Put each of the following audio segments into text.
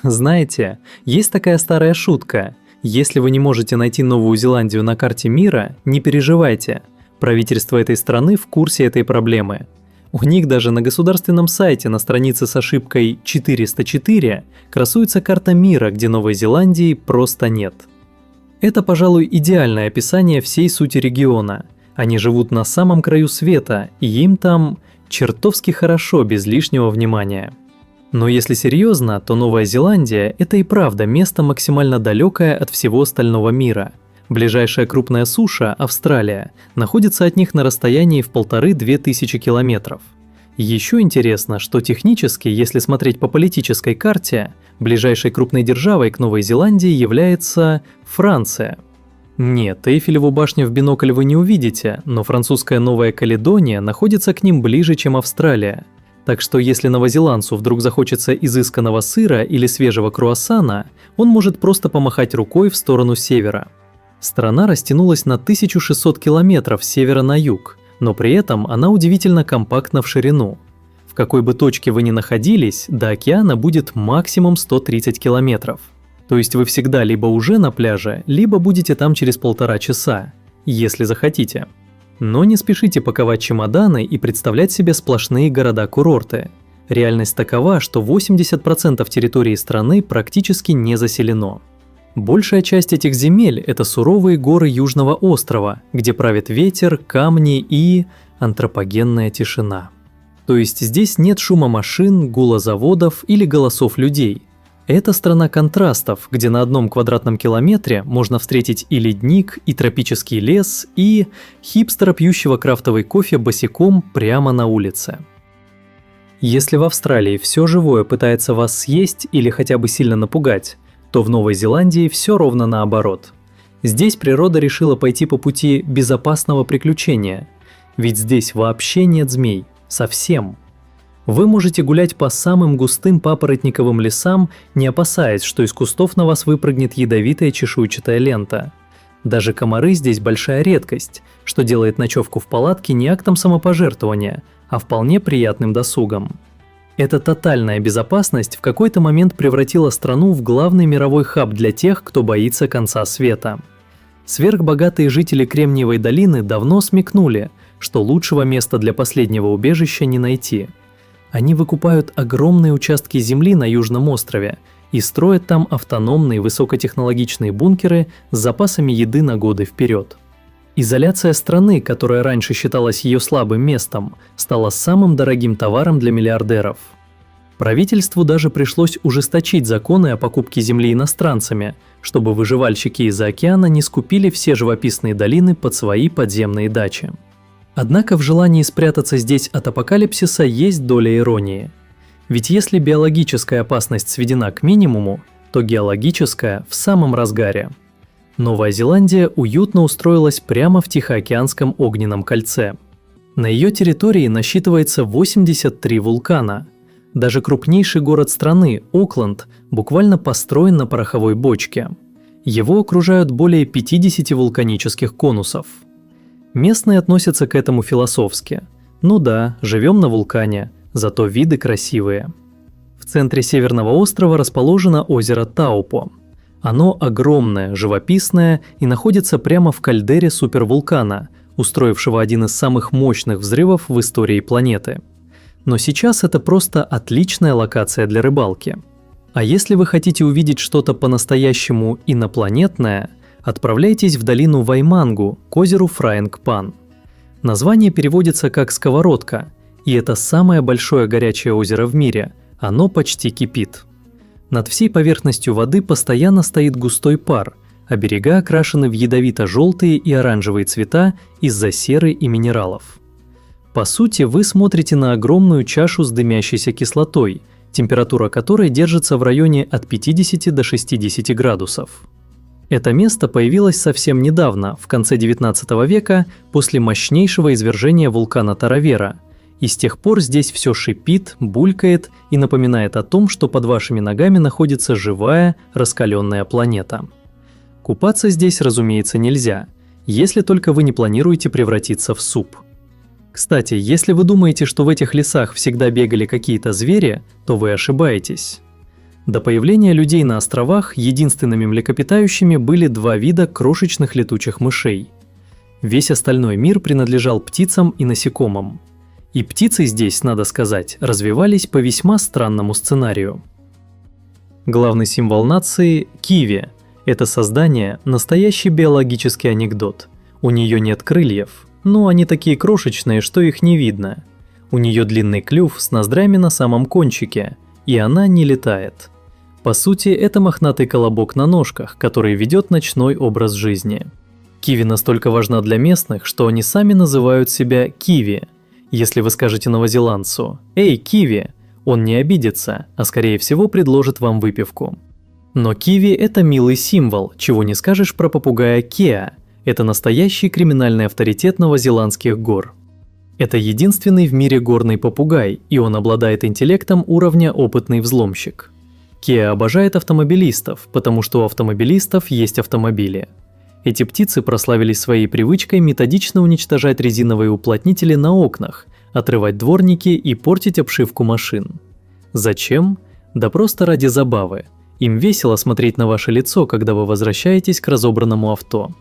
Знаете, есть такая старая шутка. Если вы не можете найти Новую Зеландию на карте мира, не переживайте. Правительство этой страны в курсе этой проблемы. У них даже на государственном сайте на странице с ошибкой 404 красуется карта мира, где Новой Зеландии просто нет. Это, пожалуй, идеальное описание всей сути региона. Они живут на самом краю света, и им там чертовски хорошо без лишнего внимания. Но если серьезно, то Новая Зеландия – это и правда место максимально далекое от всего остального мира. Ближайшая крупная суша, Австралия, находится от них на расстоянии в 1500–2000 километров. Еще интересно, что технически, если смотреть по политической карте, ближайшей крупной державой к Новой Зеландии является Франция. Нет, Эйфелеву башню в бинокль вы не увидите, но французская Новая Каледония находится к ним ближе, чем Австралия. Так что если новозеландцу вдруг захочется изысканного сыра или свежего круассана, он может просто помахать рукой в сторону севера. Страна растянулась на 1600 километров с севера на юг, но при этом она удивительно компактна в ширину. В какой бы точке вы ни находились, до океана будет максимум 130 километров. То есть вы всегда либо уже на пляже, либо будете там через 1,5 часа, если захотите. Но не спешите паковать чемоданы и представлять себе сплошные города-курорты. Реальность такова, что 80% территории страны практически не заселено. Большая часть этих земель – это суровые горы Южного острова, где правит ветер, камни и антропогенная тишина. То есть здесь нет шума машин, гула заводов или голосов людей. Это страна контрастов, где на 1 квадратном километре можно встретить и ледник, и тропический лес, и хипстера, пьющего крафтовый кофе босиком прямо на улице. Если в Австралии все живое пытается вас съесть или хотя бы сильно напугать, то в Новой Зеландии все ровно наоборот. Здесь природа решила пойти по пути безопасного приключения, ведь здесь вообще нет змей, совсем. Вы можете гулять по самым густым папоротниковым лесам, не опасаясь, что из кустов на вас выпрыгнет ядовитая чешуйчатая лента. Даже комары здесь большая редкость, что делает ночевку в палатке не актом самопожертвования, а вполне приятным досугом. Эта тотальная безопасность в какой-то момент превратила страну в главный мировой хаб для тех, кто боится конца света. Сверхбогатые жители Кремниевой долины давно смекнули, что лучшего места для последнего убежища не найти. Они выкупают огромные участки земли на Южном острове и строят там автономные высокотехнологичные бункеры с запасами еды на годы вперед. Изоляция страны, которая раньше считалась ее слабым местом, стала самым дорогим товаром для миллиардеров. Правительству даже пришлось ужесточить законы о покупке земли иностранцами, чтобы выживальщики из-за океана не скупили все живописные долины под свои подземные дачи. Однако в желании спрятаться здесь от апокалипсиса есть доля иронии. Ведь если биологическая опасность сведена к минимуму, то геологическая в самом разгаре. Новая Зеландия уютно устроилась прямо в Тихоокеанском огненном кольце. На ее территории насчитывается 83 вулкана. Даже крупнейший город страны, Окленд, буквально построен на пороховой бочке. Его окружают более 50 вулканических конусов. Местные относятся к этому философски. Ну да, живем на вулкане, зато виды красивые. В центре северного острова расположено озеро Таупо. Оно огромное, живописное и находится прямо в кальдере супервулкана, устроившего один из самых мощных взрывов в истории планеты. Но сейчас это просто отличная локация для рыбалки. А если вы хотите увидеть что-то по-настоящему инопланетное, отправляйтесь в долину Ваймангу к озеру Фраинг-Пан. Название переводится как «сковородка», и это самое большое горячее озеро в мире, оно почти кипит. Над всей поверхностью воды постоянно стоит густой пар, а берега окрашены в ядовито-желтые и оранжевые цвета из-за серы и минералов. По сути, вы смотрите на огромную чашу с дымящейся кислотой, температура которой держится в районе от 50 до 60 градусов. Это место появилось совсем недавно, в конце 19 века, после мощнейшего извержения вулкана Таравера, и с тех пор здесь все шипит, булькает и напоминает о том, что под вашими ногами находится живая, раскаленная планета. Купаться здесь, разумеется, нельзя, если только вы не планируете превратиться в суп. Кстати, если вы думаете, что в этих лесах всегда бегали какие-то звери, то вы ошибаетесь. До появления людей на островах единственными млекопитающими были два вида крошечных летучих мышей. Весь остальной мир принадлежал птицам и насекомым. И птицы здесь, надо сказать, развивались по весьма странному сценарию. Главный символ нации – киви. Это создание – настоящий биологический анекдот. У нее нет крыльев, но они такие крошечные, что их не видно. У нее длинный клюв с ноздрями на самом кончике, и она не летает. По сути, это мохнатый колобок на ножках, который ведет ночной образ жизни. Киви настолько важна для местных, что они сами называют себя киви. Если вы скажете новозеландцу «Эй, киви!», он не обидится, а скорее всего предложит вам выпивку. Но киви – это милый символ, чего не скажешь про попугая Кеа. Это настоящий криминальный авторитет новозеландских гор. Это единственный в мире горный попугай, и он обладает интеллектом уровня опытный взломщик. Кеа обожает автомобилистов, потому что у автомобилистов есть автомобили. Эти птицы прославились своей привычкой методично уничтожать резиновые уплотнители на окнах, отрывать дворники и портить обшивку машин. Зачем? Да просто ради забавы. Им весело смотреть на ваше лицо, когда вы возвращаетесь к разобранному авто.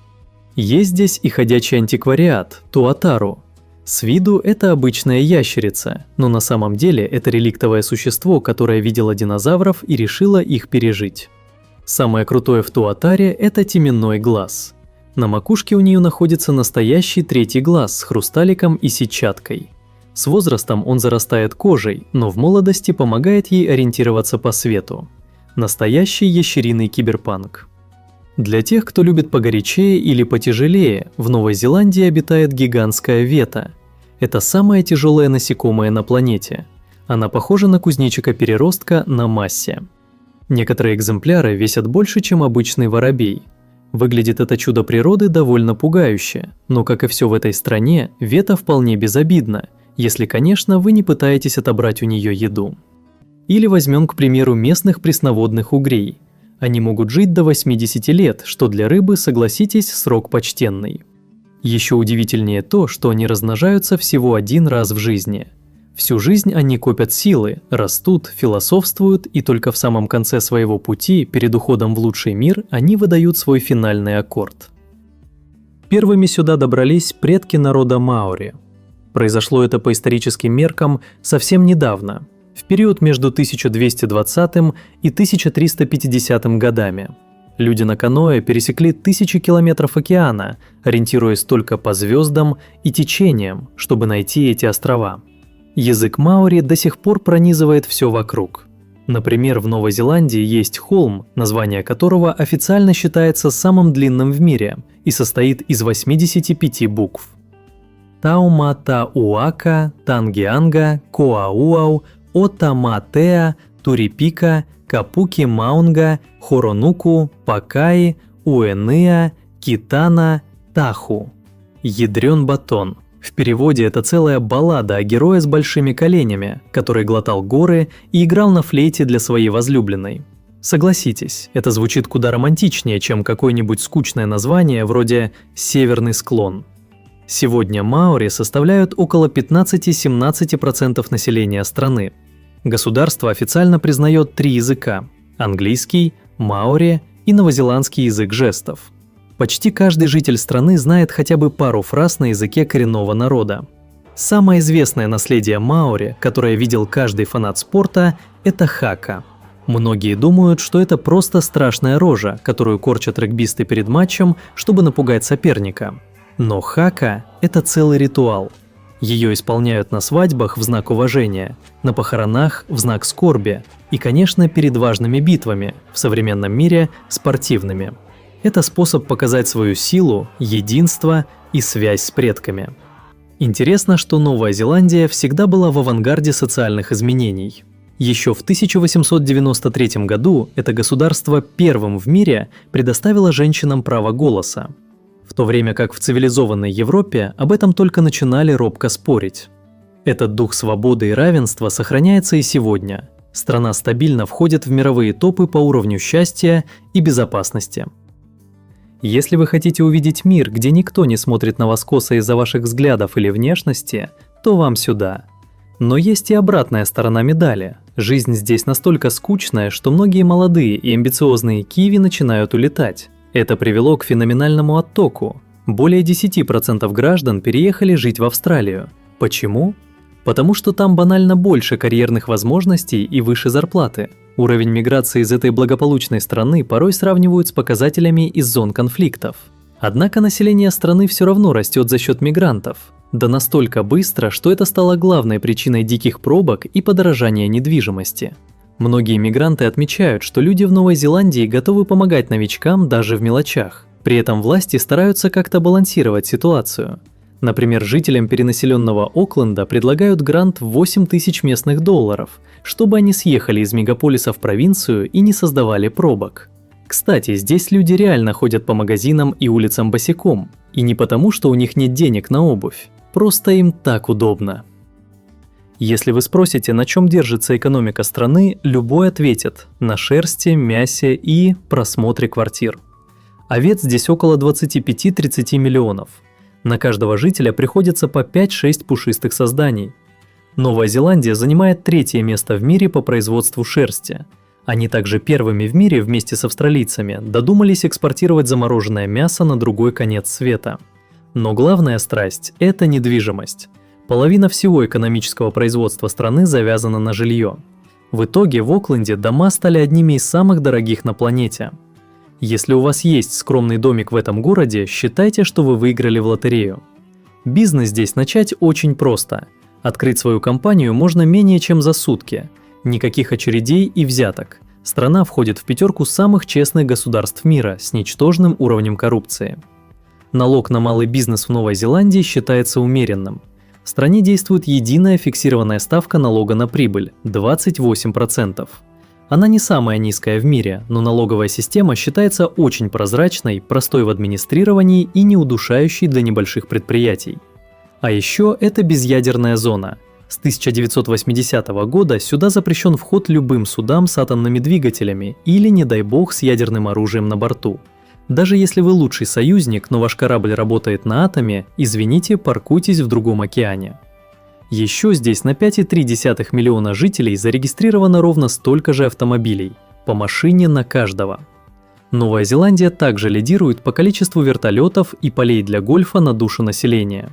Есть здесь и ходячий антиквариат – туатару. С виду это обычная ящерица, но на самом деле это реликтовое существо, которое видело динозавров и решило их пережить. Самое крутое в туатаре – это теменной глаз. На макушке у нее находится настоящий третий глаз с хрусталиком и сетчаткой. С возрастом он зарастает кожей, но в молодости помогает ей ориентироваться по свету. Настоящий ящериный киберпанк. Для тех, кто любит погорячее или потяжелее, в Новой Зеландии обитает гигантская вета. Это самое тяжелое насекомое на планете. Она похожа на кузнечика-переростка на массе. Некоторые экземпляры весят больше, чем обычный воробей. Выглядит это чудо природы довольно пугающе, но, как и все в этой стране, вета вполне безобидна, если, конечно, вы не пытаетесь отобрать у нее еду. Или возьмем, к примеру, местных пресноводных угрей. Они могут жить до 80 лет, что для рыбы, согласитесь, срок почтенный. Еще удивительнее то, что они размножаются всего один раз в жизни. Всю жизнь они копят силы, растут, философствуют, и только в самом конце своего пути, перед уходом в лучший мир, они выдают свой финальный аккорд. Первыми сюда добрались предки народа маори. Произошло это по историческим меркам совсем недавно, в период между 1220 и 1350 годами. Люди на каноэ пересекли тысячи километров океана, ориентируясь только по звездам и течениям, чтобы найти эти острова. Язык маори до сих пор пронизывает все вокруг. Например, в Новой Зеландии есть холм, название которого официально считается самым длинным в мире и состоит из 85 букв. Тауматауака, Тангианга, Коауау, Отаматеа, Турипика, Капуки-Маунга, Хоронуку, Пакаи, Уэнеа, Китана, Таху. Ядрен батон. В переводе это целая баллада о герое с большими коленями, который глотал горы и играл на флейте для своей возлюбленной. Согласитесь, это звучит куда романтичнее, чем какое-нибудь скучное название вроде «Северный склон». Сегодня маори составляют около 15-17% населения страны. Государство официально признает 3 языка – английский, маори и новозеландский язык жестов. Почти каждый житель страны знает хотя бы пару фраз на языке коренного народа. Самое известное наследие маори, которое видел каждый фанат спорта – это хака. Многие думают, что это просто страшная рожа, которую корчат регбисты перед матчем, чтобы напугать соперника. Но хака – это целый ритуал. Ее исполняют на свадьбах в знак уважения, на похоронах в знак скорби и, конечно, перед важными битвами, в современном мире спортивными. Это способ показать свою силу, единство и связь с предками. Интересно, что Новая Зеландия всегда была в авангарде социальных изменений. Еще в 1893 году это государство первым в мире предоставило женщинам право голоса. В то время как в цивилизованной Европе об этом только начинали робко спорить. Этот дух свободы и равенства сохраняется и сегодня. Страна стабильно входит в мировые топы по уровню счастья и безопасности. Если вы хотите увидеть мир, где никто не смотрит на вас косо из-за ваших взглядов или внешности, то вам сюда. Но есть и обратная сторона медали. Жизнь здесь настолько скучная, что многие молодые и амбициозные киви начинают улетать. Это привело к феноменальному оттоку. Более 10% граждан переехали жить в Австралию. Почему? Потому что там банально больше карьерных возможностей и выше зарплаты. Уровень миграции из этой благополучной страны порой сравнивают с показателями из зон конфликтов. Однако население страны все равно растет за счет мигрантов. Да настолько быстро, что это стало главной причиной диких пробок и подорожания недвижимости. Многие мигранты отмечают, что люди в Новой Зеландии готовы помогать новичкам даже в мелочах. При этом власти стараются как-то балансировать ситуацию. Например, жителям перенаселенного Окленда предлагают грант в 8 тысяч местных долларов, чтобы они съехали из мегаполиса в провинцию и не создавали пробок. Кстати, здесь люди реально ходят по магазинам и улицам босиком. И не потому, что у них нет денег на обувь. Просто им так удобно. Если вы спросите, на чем держится экономика страны, любой ответит – на шерсти, мясе и просмотре квартир. Овец здесь около 25-30 миллионов. На каждого жителя приходится по 5-6 пушистых созданий. Новая Зеландия занимает 3-е место в мире по производству шерсти. Они также первыми в мире вместе с австралийцами додумались экспортировать замороженное мясо на другой конец света. Но главная страсть – это недвижимость. Половина всего экономического производства страны завязана на жилье. В итоге в Окленде дома стали одними из самых дорогих на планете. Если у вас есть скромный домик в этом городе, считайте, что вы выиграли в лотерею. Бизнес здесь начать очень просто. Открыть свою компанию можно менее чем за сутки. Никаких очередей и взяток. Страна входит в 5 самых честных государств мира с ничтожным уровнем коррупции. Налог на малый бизнес в Новой Зеландии считается умеренным. В стране действует единая фиксированная ставка налога на прибыль – 28%. Она не самая низкая в мире, но налоговая система считается очень прозрачной, простой в администрировании и не удушающей для небольших предприятий. А еще это безъядерная зона. С 1980 года сюда запрещен вход любым судам с атомными двигателями или, не дай бог, с ядерным оружием на борту. Даже если вы лучший союзник, но ваш корабль работает на атоме, извините, паркуйтесь в другом океане. Еще здесь на 5,3 миллиона жителей зарегистрировано ровно столько же автомобилей, по машине на каждого. Новая Зеландия также лидирует по количеству вертолетов и полей для гольфа на душу населения.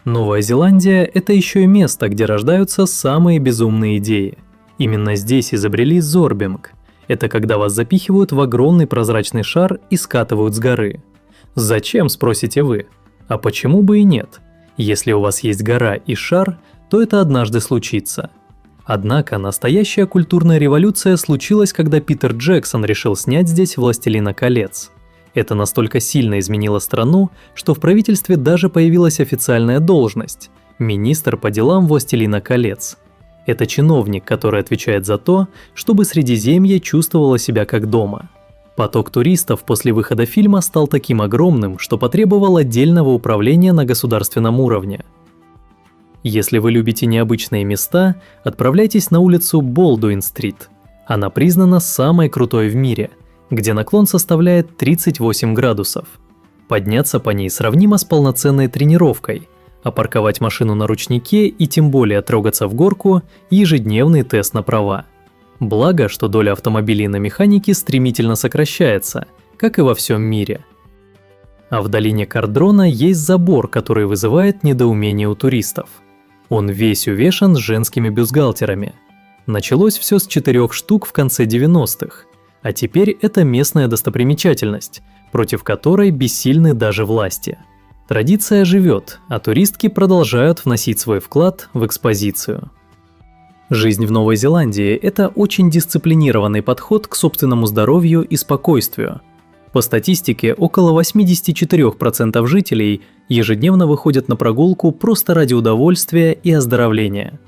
Новая Зеландия – это еще и место, где рождаются самые безумные идеи. Именно здесь изобрели зорбинг. Это когда вас запихивают в огромный прозрачный шар и скатывают с горы. Зачем, спросите вы? А почему бы и нет? Если у вас есть гора и шар, то это однажды случится. Однако настоящая культурная революция случилась, когда Питер Джексон решил снять здесь «Властелина колец». Это настолько сильно изменило страну, что в правительстве даже появилась официальная должность – министр по делам «Властелина колец». Это чиновник, который отвечает за то, чтобы Средиземье чувствовало себя как дома. Поток туристов после выхода фильма стал таким огромным, что потребовал отдельного управления на государственном уровне. Если вы любите необычные места, отправляйтесь на улицу Болдуин-стрит. Она признана самой крутой в мире, где наклон составляет 38 градусов. Подняться по ней сравнимо с полноценной тренировкой, а парковать машину на ручнике и тем более трогаться в горку – ежедневный тест на права. Благо, что доля автомобилей на механике стремительно сокращается, как и во всем мире. А в долине Кардрона есть забор, который вызывает недоумение у туристов. Он весь увешан женскими бюстгальтерами. Началось все с 4 штук в конце 90-х, а теперь это местная достопримечательность, против которой бессильны даже власти. Традиция живет, а туристки продолжают вносить свой вклад в экспозицию. Жизнь в Новой Зеландии – это очень дисциплинированный подход к собственному здоровью и спокойствию. По статистике, около 84% жителей ежедневно выходят на прогулку просто ради удовольствия и оздоровления.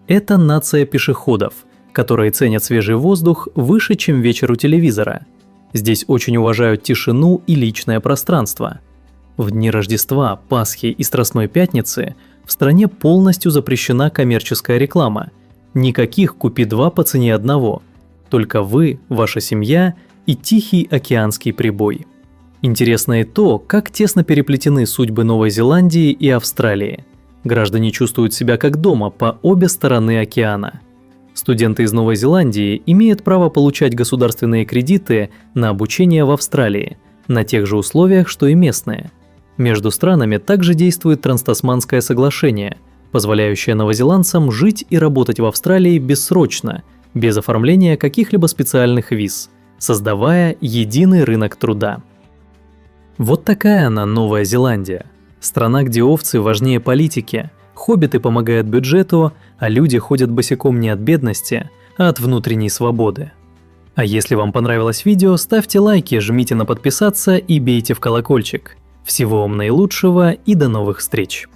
Это нация пешеходов, которые ценят свежий воздух выше, чем вечер у телевизора. Здесь очень уважают тишину и личное пространство. В дни Рождества, Пасхи и Страстной Пятницы в стране полностью запрещена коммерческая реклама. Никаких «купи 2 по цене одного». Только вы, ваша семья и тихий океанский прибой. Интересно и то, как тесно переплетены судьбы Новой Зеландии и Австралии. Граждане чувствуют себя как дома по обе стороны океана. Студенты из Новой Зеландии имеют право получать государственные кредиты на обучение в Австралии на тех же условиях, что и местные. Между странами также действует Транстасманское соглашение, позволяющее новозеландцам жить и работать в Австралии бессрочно, без оформления каких-либо специальных виз, создавая единый рынок труда. Вот такая она, Новая Зеландия. Страна, где овцы важнее политики, хоббиты помогают бюджету, а люди ходят босиком не от бедности, а от внутренней свободы. А если вам понравилось видео, ставьте лайки, жмите на подписаться и бейте в колокольчик. Всего вам наилучшего и до новых встреч!